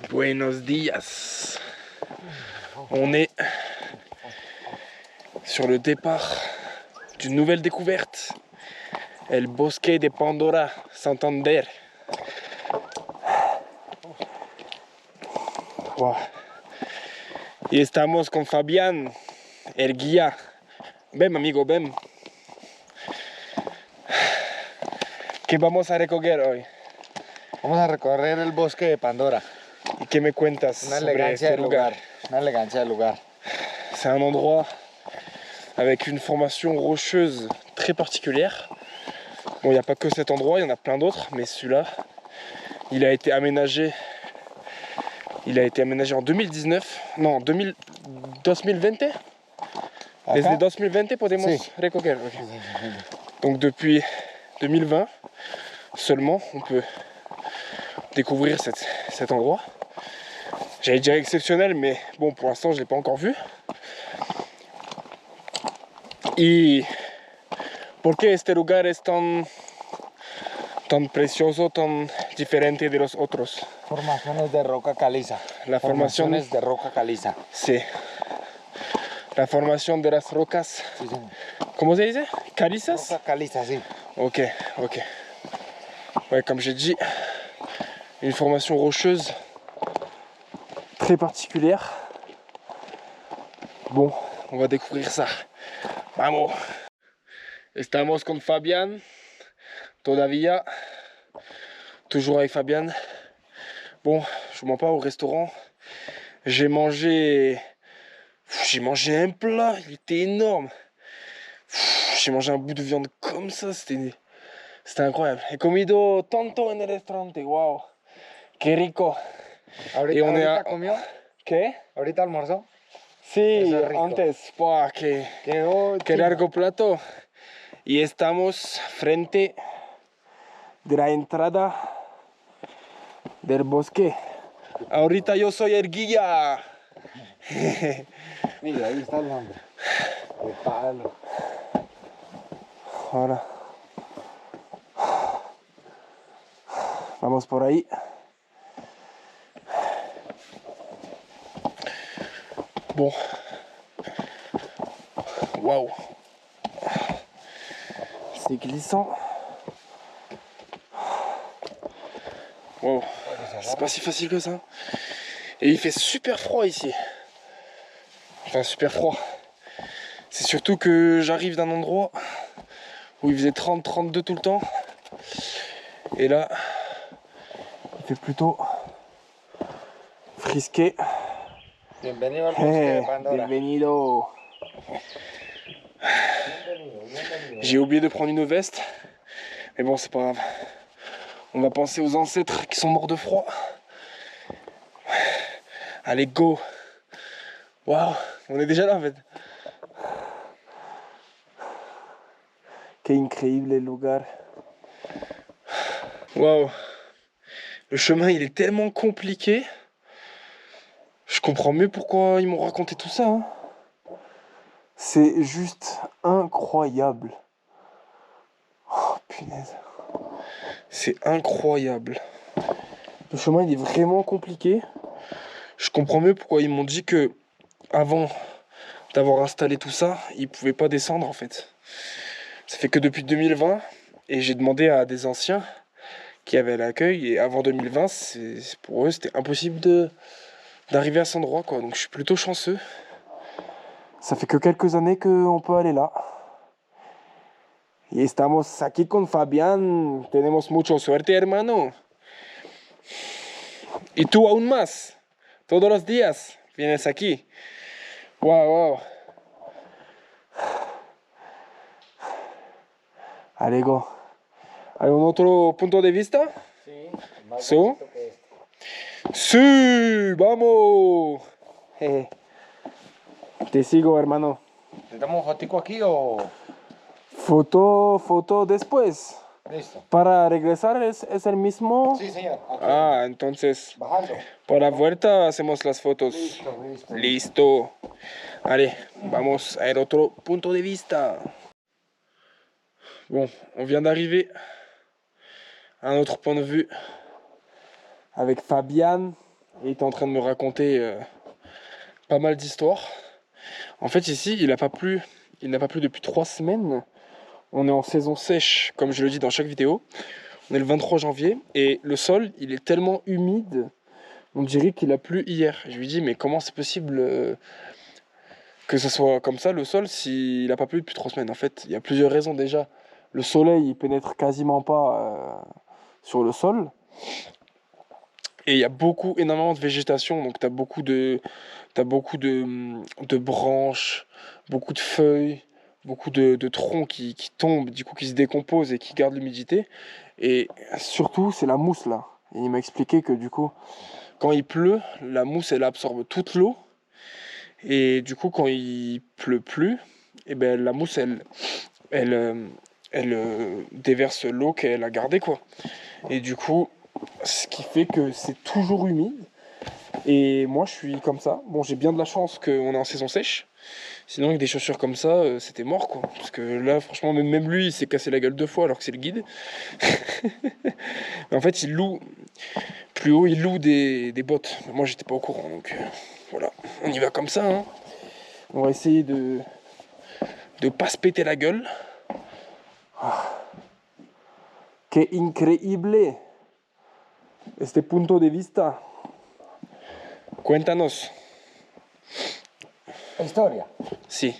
Buenos días. On est sur le départ d'une nouvelle découverte. El Bosque de Pandora, Santander. Wow. Y estamos con Fabián, el guía. Ven, amigo, ven. ¿Qué vamos a recoger hoy? Vamos a recorrer el bosque de Pandora. ¿Y qué me cuentas Una sobre elegancia este del lugar. Una elegancia del lugar. C'est un endroit avec une formation rocheuse très particulière. Bon, il n'y a pas que cet endroit, il y en a plein d'autres, mais celui-là, il a été aménagé en 2019. Non, 2020. Desde 2020 podemos recoger. Okay. Donc depuis 2020 seulement, on peut découvrir cet endroit. J'allais dire exceptionnel, mais bon, pour l'instant, je ne l'ai pas encore vu. Y ¿por qué este lugar es tan precioso, tan diferente de los otros? Formaciones de roca caliza. Formaciones de roca caliza. Sí. La formación de las rocas. Sí, señor. ¿Cómo se dice? ¿Calizas? Roca caliza, sí. Ok, ok. Ouais, comme j'ai dit, une formation rocheuse très particulière. Bon, on va découvrir ça. Vamos. Estamos con Fabián. Todavía. Toujours avec Fabián. Bon, je ne mens pas au restaurant. J'ai mangé un plat, il était énorme. J'ai mangé un bout de viande comme ça, c'était incroyable. He comido tanto en el restaurante, wow. Qué rico. ¿Ahorita comió? ¿Qué? ¿Ahorita almorzó? Sí, antes. Wow, qué largo plato. Y estamos frente de la entrada del bosque. Ahorita yo soy el guía. Mira, ahí está el hombre. De palo. Ahora. Vamos por ahí. Bon. Waouh. C'est glissant. Wow. C'est pas si facile que ça. Et il fait super froid ici. Enfin, super froid. C'est surtout que j'arrive d'un endroit où il faisait 30-32 tout le temps. Et là, il fait plutôt frisqué. Bienvenido al bosque de Pandora. Bienvenido. J'ai oublié de prendre une veste. Mais bon, c'est pas grave. On va penser aux ancêtres qui sont morts de froid. Allez, go. Waouh, on est déjà là en fait. Qué increíble lugar. Waouh. Le chemin, il est tellement compliqué. Je comprends mieux pourquoi ils m'ont raconté tout ça. Hein. C'est juste incroyable. Oh, punaise. C'est incroyable. Le chemin, il est vraiment compliqué. Je comprends mieux pourquoi ils m'ont dit que avant d'avoir installé tout ça, ils pouvaient pas descendre en fait. Ça fait que depuis 2020 et j'ai demandé à des anciens qui avaient l'accueil et avant 2020, pour eux c'était impossible d'arriver à cet endroit quoi. Donc je suis plutôt chanceux. Ça fait que quelques années qu'on peut aller là. Y estamos aquí con Fabián. Tenemos mucha suerte, hermano. Y tú aún más. Todos los días vienes aquí. Wow, wow. Allez, go. ¿Algún otro punto de vista? Sí, más ¿Sí? bonito que este. ¡Sí! ¡Vamos! Te sigo, hermano. ¿Le damos fotico aquí o...? Foto después. Listo. Para regresar es el mismo. Sí, señor. Aquí. Ah, entonces. Bajando. Para la vuelta hacemos las fotos. Listo. Listo. Allez, vamos à l'autre punto de vista. Bon, on vient d'arriver à un autre point de vue avec Fabián. et il était en train de me raconter pas mal d'histoires. En fait, ici, il n'a pas plu depuis 3 semaines. On est en saison sèche, comme je le dis dans chaque vidéo. On est le 23 janvier et le sol, il est tellement humide, on dirait qu'il a plu hier. Je lui dis, mais comment c'est possible que ce soit comme ça, le sol, s'il n'a pas plu depuis 3 semaines? En fait, il y a plusieurs raisons déjà. Le soleil, il pénètre quasiment pas sur le sol. Et il y a énormément de végétation, donc tu as beaucoup de branches, beaucoup de feuilles, beaucoup de troncs qui tombent, du coup qui se décomposent et qui gardent l'humidité. Et surtout, c'est la mousse là. Et il m'a expliqué que du coup, quand il pleut, la mousse elle absorbe toute l'eau. Et du coup, quand il pleut plus, et ben, la mousse elle déverse l'eau qu'elle a gardée quoi. Et du coup, ce qui fait que c'est toujours humide. Et moi, je suis comme ça. Bon, j'ai bien de la chance qu'on est en saison sèche. Sinon, avec des chaussures comme ça, c'était mort, quoi. Parce que là, franchement, même lui, il s'est cassé la gueule 2 fois alors que c'est le guide. Mais en fait, plus haut, il loue des bottes. Mais moi, j'étais pas au courant, donc voilà. On y va comme ça, hein. On va essayer de pas se péter la gueule. Que increíble este punto de vista. Cuéntanos. Historia. Sí.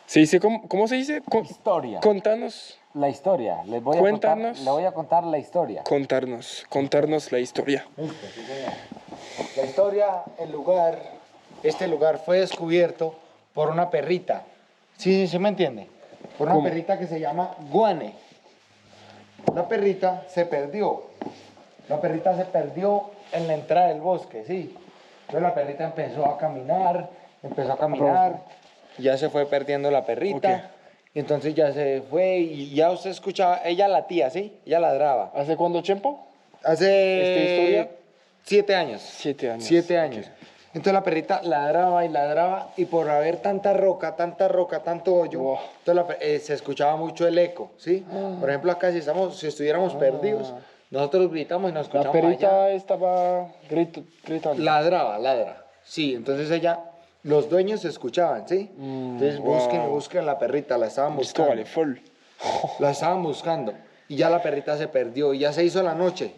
¿Se dice cómo se dice? Historia. Contanos. La historia. Les voy Cuéntanos. le voy a contar la historia. Contarnos la historia. Listo, sí, señor. La historia, este lugar fue descubierto por una perrita. ¿Sí, se me entiende? Por una ¿Cómo? perrita que se llama Guane. La perrita se perdió. La perrita se perdió en la entrada del bosque, sí. Entonces la perrita empezó a caminar, y ya se fue perdiendo la perrita. Ok. Y entonces ya se fue y ya usted escuchaba, ella latía, ¿sí? Ella ladraba. ¿Hace cuánto tiempo? Hace ¿Esta historia? 7 años. 7 años. 7 años. Ok. Entonces la perrita ladraba y ladraba y por haber tanta roca, tanto hoyo, Wow. entonces se escuchaba mucho el eco, ¿sí? Por ejemplo acá si estuviéramos perdidos, nosotros gritamos y nos La escuchamos perrita allá. estaba gritando. Ladra. Sí, entonces los dueños se escuchaban, ¿sí? Entonces wow. busquen la perrita, la estaban L'histoire, elle buscando. est folle. La estaban buscando. Y ya la perrita se perdió y ya se hizo la noche.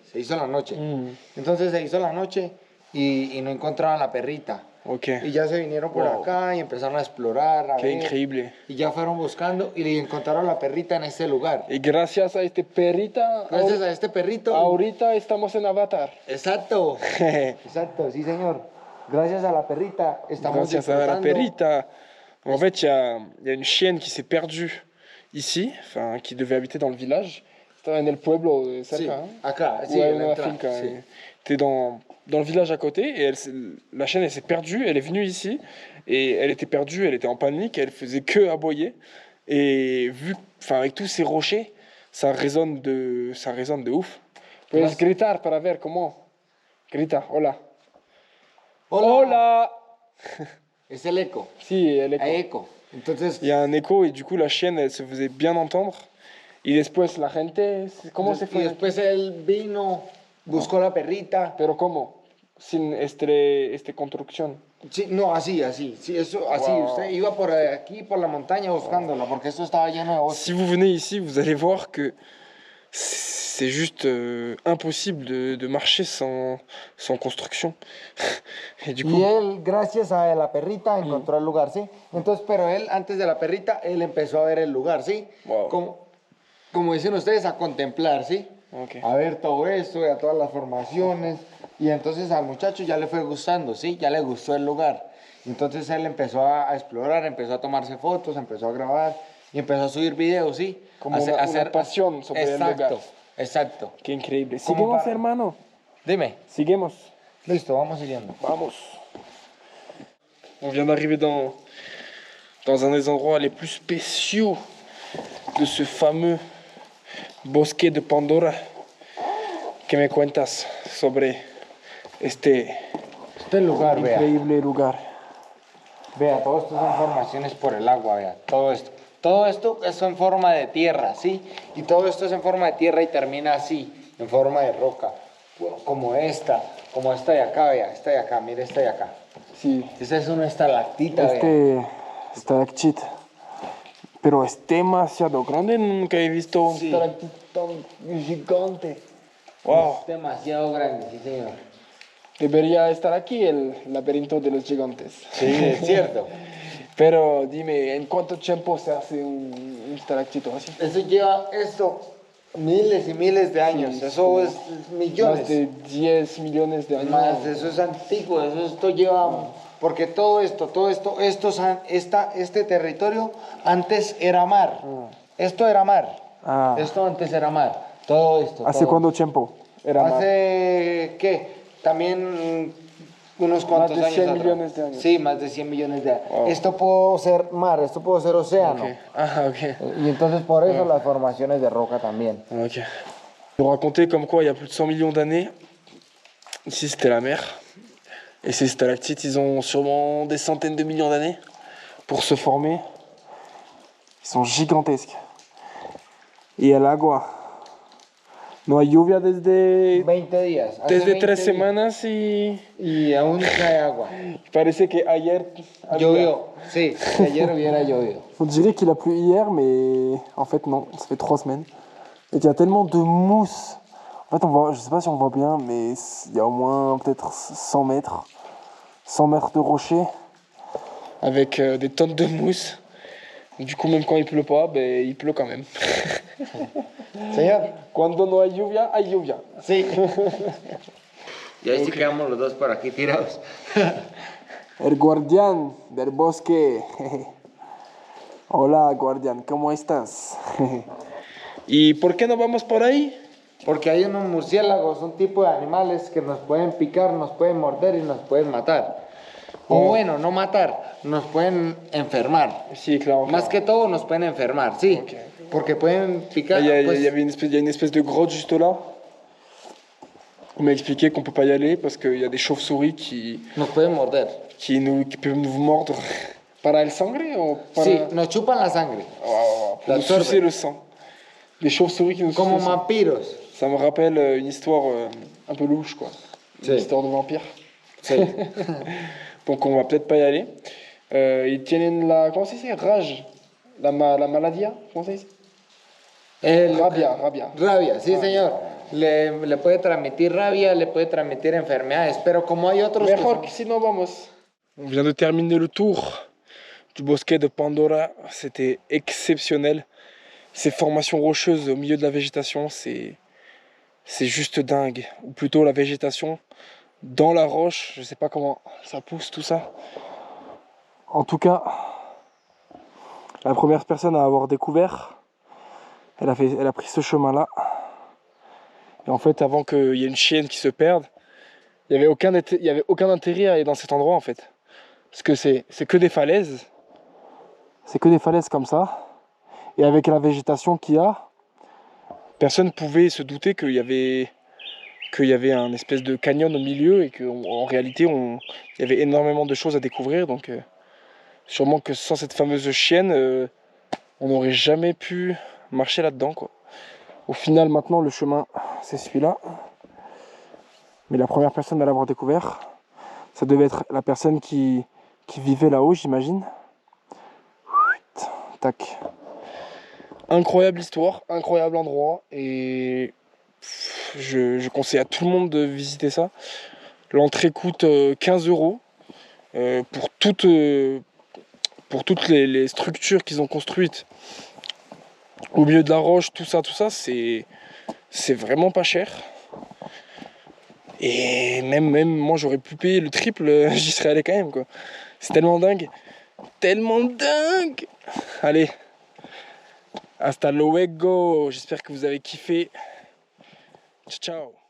Entonces se hizo la noche y no encontraban la perrita. Ok. Y ya se vinieron por Wow. acá y empezaron a explorar, a Qué ver. increíble. Y ya fueron buscando y encontraron la perrita en este lugar. Y gracias a este perrita, Gracias a este perrito. ahorita estamos en Avatar. Exacto. Exacto, sí señor. Gracias a la perrita estamos Gracias a la disfrutando. perrita. En fait, il y a une chienne qui s'est perdue ici, enfin, qui devait habiter dans le village. Estaba en el pueblo de Sí, cerca, hein. acá, sí, Ouais, en en la la entrada, finca. sí. T'es dans le village à côté et la chienne elle s'est perdue, elle est venue ici et elle était perdue, elle était en panique, elle faisait que aboyer et enfin avec tous ces rochers, ça résonne de ouf. Puedes Más- gritar para ver cómo. Grita, hola. Hola. Hola. Es el eco. Si, el eco. Hay eco. Entonces, Il y a un écho et du coup la chienne elle se faisait bien entendre. Y después la gente, ¿cómo se y fue? después él vino, buscó la perrita. Pero ¿cómo? Sin este construcción. Sí, no, así. Sí, eso, así. Wow. Usted iba por aquí, por la montaña buscándola, porque esto estaba lleno de bosque. Si vous venez ici, vous allez voir que c'est juste impossible de marcher sans construction. Et du coup, Y él, gracias a la perrita, encontró el lugar, ¿sí? Entonces, pero él, antes de la perrita, él empezó a ver el lugar, ¿sí? Wow. Como dicen ustedes, a contemplar, ¿sí? Ok. A ver todo esto, a todas las formaciones. Y entonces al muchacho ya le fue gustando, ¿sí? Ya le gustó el lugar. Y entonces él empezó a explorar, empezó a tomarse fotos, empezó a grabar y empezó a subir videos, ¿sí? Como una pasión sobre el lugar. Exacto. qué increíble. Como Seguimos, para- hermano. Dime. Seguimos. Listo, vamos siguiendo. Vamos. On vient d'arriver dans un des endroits les plus spéciaux de ce fameux bosque de Pandora. ¿Qué me cuentas sobre este Este lugar, vea. increíble lugar? Vea, todo esto son formaciones por el agua, vea, todo esto. Todo esto es en forma de tierra, ¿sí? Y todo esto es en forma de tierra y termina así, en forma de roca, como esta, como esta de acá, vea, esta de acá, mire esta de acá. Sí. Esta es una estalactita, vea. Stalactite. Pero es demasiado grande, nunca he visto un Sí. stalactite tan gigante. Wow. Es demasiado grande, sí, señor. Debería estar aquí el laberinto de los gigantes. Sí, es cierto. Pero dime, ¿en cuánto tiempo se hace un stalactito así? Eso lleva miles y miles de años. Sí, Eso es millones. Más de 10 millones de años. Más, eso es antiguo, esto lleva, porque este territorio antes era mar. Esto era mar. Ah. Esto antes era mar. Todo esto. ¿Hace todo. cuánto tiempo? Era más. Hace, ¿qué? También unos cuantos de años 100 atrás. millones de años. Sí, más de 100 millones de años. Wow. Esto pudo ser mar, esto pudo ser océano. Ok. Ah, ok. Y entonces por eso las formaciones de roca también. Ok. Ils racontait comme quoi il y a plus de 100 millions d'années, ici c'était la mer. Et ces stalactites, ils ont sûrement des centaines de millions d'années pour se former. Ils sont gigantesques. Y el agua. No hay lluvia desde 20 días. hace Desde 20 3 días. semanas y Y aún cae agua. parece que ayer había. Llovió, sí, si ayer hubiera llovido. On dirait qu'il a plu hier, mais en fait non, ça fait 3 semaines. Et il y a tellement de mousse. En fait, on voit, je sais pas si on voit bien, mais il y a au moins peut-être 100 mètres. 100 mètres de rochers. Avec des tonnes de mousse. Du coup, même quand il pleut pas, ben, il pleut quand même. Señor. Cuando no hay lluvia, hay lluvia. Sí. Y ahí sí quedamos los dos por aquí tirados. El guardián del bosque. Hola, guardián, ¿cómo estás? ¿Y por qué no vamos por ahí? Porque hay unos murciélagos, un tipo de animales que nos pueden picar, nos pueden morder y nos pueden matar. O bueno, no matar, nos pueden enfermar. Sí, claro. Más que todo nos pueden enfermar, sí. Ok. Porque pueden picar. Il y Pues, avait il y a une espèce de grotte juste là. On m'a expliqué qu'on peut pas y aller parce qu'il y a des chauves-souris nos pueden morder. qui peuvent nous mordre. ¿Para el sangre o para...? Sí, nos chupan la sangre. Pour La nous sucer absorben. le sang. Des chauves-souris qui nous Como sucent le sang. vampiros. Ça me rappelle une histoire un peu louche, quoi. Une Sí. histoire de vampire. Sí. Donc on va peut-être pas y aller. Ils tiennent la... Comment ça se dit? Rage. La maladie? Comment ça se dit? Rabia. Rabia, sí, señor. Le puede transmitir rabia, le puede transmitir enfermedades, pero como hay otros que Mejor son- que si no vamos. On vient de terminer le tour du bosquet de Pandora. C'était exceptionnel. Ces formations rocheuses au milieu de la végétation, c'est juste dingue. Ou plutôt la végétation dans la roche. Je sais pas comment ça pousse tout ça. En tout cas, la première personne à avoir découvert, elle a pris ce chemin-là. Et en fait, avant qu'il y ait une chienne qui se perde, il n'y avait aucun intérêt à aller dans cet endroit en fait. Parce que c'est que des falaises. C'est que des falaises comme ça. Et avec la végétation qu'il y a, personne ne pouvait se douter qu'il y avait un espèce de canyon au milieu et qu'en réalité, il y avait énormément de choses à découvrir. Donc, sûrement que sans cette fameuse chienne, on n'aurait jamais pu marcher là-dedans, quoi. Au final, maintenant, le chemin, c'est celui-là. Mais la première personne à l'avoir découvert, ça devait être la personne qui vivait là-haut, j'imagine. Tac. Incroyable histoire, incroyable endroit. Et je conseille à tout le monde de visiter ça. L'entrée coûte 15 € pour toutes les structures qu'ils ont construites au milieu de la roche, tout ça, c'est vraiment pas cher. Et même moi j'aurais pu payer le triple, j'y serais allé quand même, quoi. C'est tellement dingue. Tellement dingue. Allez, hasta luego. J'espère que vous avez kiffé. Ciao, ciao.